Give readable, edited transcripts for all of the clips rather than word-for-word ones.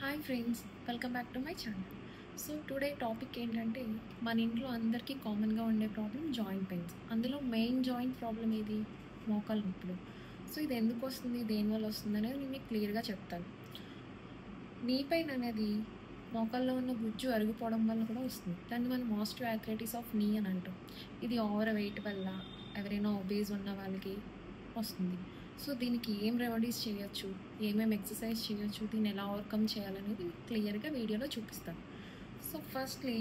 Hi friends, welcome back to my channel. So today topic ఏంటంటే మన ఇంట్లో అందరికీ కామన్గా ఉండే ప్రాబ్లం జాయింట్ పెయిన్స్. అందులో మెయిన్ జాయింట్ ప్రాబ్లం ఏది? మోకాలు నొప్పులు. సో ఇది ఎందుకు వస్తుంది, దేనివల్ల వస్తుంది అనేది నేను మీకు క్లియర్గా చెప్తాను. నీ పెయిన్ అనేది మోకాల్లో ఉన్న గుజ్జు అరిగిపోవడం వల్ల కూడా వస్తుంది. దాన్ని మనం ఆస్టియోఆర్థరైటిస్ ఆఫ్ నీ అని అంటాం. ఇది ఓవర్ వెయిట్ వల్ల, ఎవరైనా ఒబేస్ ఉన్న వాళ్ళకి వస్తుంది. సో దీనికి ఏం రెమెడీస్ చేయొచ్చు, ఏమేమి ఎక్సర్సైజ్ చేయొచ్చు, దీన్ని ఎలా ఓవర్కమ్ చేయాలనేది క్లియర్గా వీడియోలో చూపిస్తాను. సో ఫస్ట్లీ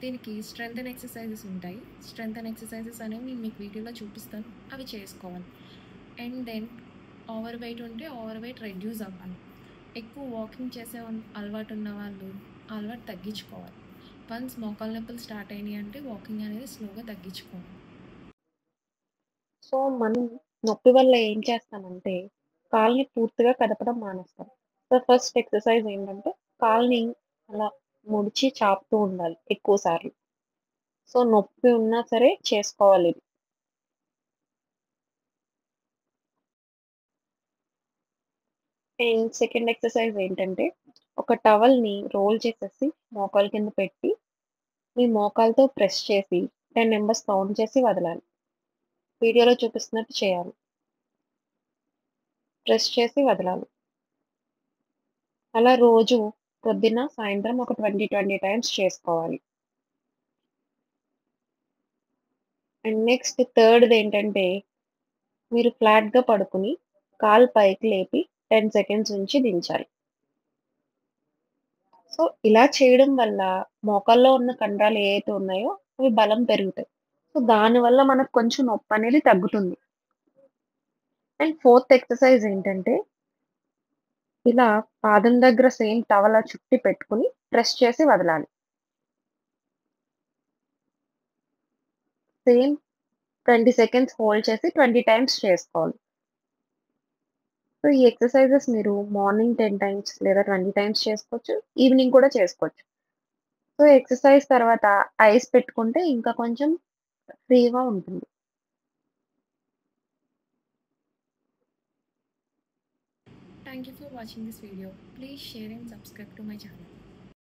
దీనికి స్ట్రెంగ్త్ అండ్ ఎక్సర్సైజెస్ ఉంటాయి. స్ట్రెంగ్త్ అండ్ ఎక్సర్సైజెస్ అనేవి నేను మీకు వీడియోలో చూపిస్తాను, అవి చేసుకోవాలి. అండ్ దెన్ ఓవర్ వెయిట్ ఉంటే ఓవర్ వెయిట్ రెడ్యూస్ అవ్వాలి. ఎక్కువ వాకింగ్ చేసే అలవాటు ఉన్న వాళ్ళు అలవాటు తగ్గించుకోవాలి. వన్స్ మోకాలు నొప్పులు స్టార్ట్ అయినాయి అంటే వాకింగ్ అనేది స్లోగా తగ్గించుకోవాలి. సో, మనం నొప్పి వల్ల ఏం చేస్తామంటే, కాలుని పూర్తిగా కదపడం మానేస్తాం. సో, ఫస్ట్ ఎక్సర్సైజ్ ఏంటంటే, కాలుని అలా ముడిచి చాపుతూ ఉండాలి ఎక్కువ సార్లు. సో, నొప్పి ఉన్నా సరే చేసుకోవాలిది. అండ్ సెకండ్ ఎక్సర్సైజ్ ఏంటంటే, ఒక టవల్‌ని రోల్ చేసేసి మోకాలు కింద పెట్టి, మీ మోకాలుతో ప్రెస్ చేసి 10 నంబర్స్ కౌంట్ చేసి వదలాలి. వీడియోలో చూపిస్తున్నట్టు చేయాలి. ప్రెస్ చేసి వదలాలి. అలా రోజు పొద్దున్న, సాయంత్రం ఒక 20 టైమ్స్ చేసుకోవాలి. అండ్ నెక్స్ట్ థర్డ్‌దేంటంటే, మీరు ఫ్లాట్‌గా పడుకొని, కాలు పైకి లేపి 10 సెకండ్స్ ఉంచి దించాలి. సో, ఇలా చేయడం వల్ల మోకాల్లో ఉన్న కండరాలు ఏయైతే ఉన్నాయో, అవి బలం పెరుగుతాయి. సో, దానివల్ల మనకు కొంచెం నొప్పనేది తగ్గుతుంది. అండ్ ఫోర్త్ ఎక్సర్సైజ్ ఏంటంటే, ఇలా పాదం దగ్గర సేమ్ టవలా చుట్టి పెట్టుకొని, ప్రెస్ చేసి వదలాలి. సేమ్ 20 సెకండ్స్ హోల్డ్ చేసి 20 టైమ్స్ చేసుకోవాలి. సో, ఈ ఎక్సర్‌సైజెస్ మీరు మార్నింగ్ 10 టైమ్స్ లేదా 20 టైమ్స్ చేసుకోవచ్చు. ఈవినింగ్ కూడా చేసుకోవచ్చు. సో, ఎక్సర్‌సైజ్ తర్వాత ఐస్ పెట్టుకుంటే ఇంకా కొంచెం ఫ్రీగా ఉంటుంది. Thank you for watching this video. Please share and subscribe to my channel.